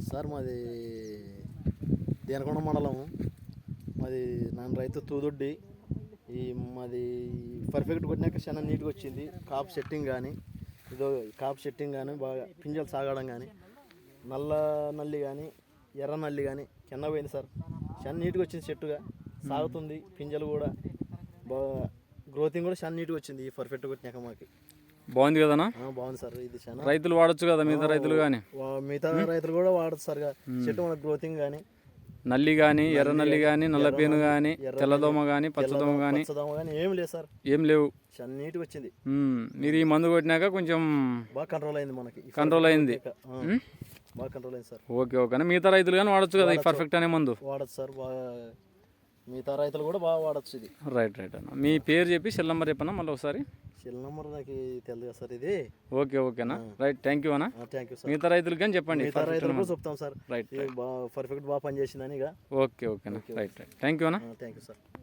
Sir మాది దేనకొండ మండలము. మాది నాన్న రైతు తూదొడ్డి. ఈ మాది పర్ఫెక్ట్ కొట్టినాక చాలా నీట్గా వచ్చింది. కాపు సెట్టింగ్ కానీ బాగా పింజలు సాగడం కానీ నల్లి కానీ ఎర్ర నల్లి కానీ కింద పోయింది సార్. చాలా నీట్గా వచ్చింది, చెట్టుగా సాగుతుంది. పింజలు కూడా బాగా గ్రోతింగ్ కూడా చాలా నీట్గా వచ్చింది. ఈ పర్ఫెక్ట్ కొట్టినాక మాకు బాగుంది కదనా? బాగుంది సార్. ఇది చాలా రైతులు వాడచ్చు కదా, మిగతా రైతులు కానీ కూడా వాడచ్చు సార్. చెట్టు మన గ్రోతింగ్ కానీ నల్లి కానీ ఎర్ర నల్లి కానీ నల్లపేను కానీ తెల్లదోమ కానీ పచ్చదోమ కానీ ఏం లేదు సార్, ఏం లేవు. చాలా నీట్గా వచ్చింది. మీరు ఈ మందు కొట్టినాక కొంచెం బాగా కంట్రోల్ అయింది, మనకి కంట్రోల్ అయింది. బాగా కంట్రోల్ అయింది సార్. Okay okay. మిగతా రైతులు కానీ వాడచ్చు కదా ఈ పర్ఫెక్ట్ అనే మందు? వాడచ్చు సార్, బాగా మిగతా రైతులు కూడా బాగా వాడచ్చు ఇది. రైట్ అన్న. మీ పేరు చెప్పి సెల్ నెంబర్ చెప్పన్నా మళ్ళీ ఒకసారి. సెల్ నెంబర్ నాకు తెలియదు సార్ ఇది. ఓకే ఓకేనా, రైట్. థ్యాంక్ యూ అన్న. Thank you sir. మిగతా రైతులకి కానీ చెప్పండి. మిగతా రైతులు కూడా చెప్తాం సార్. రైట్, బాగా పర్ఫెక్ట్ బాగా పనిచేసిందని. ఓకే ఓకేనా, రైట్. థ్యాంక్ యూ అన్న. Thank you sir.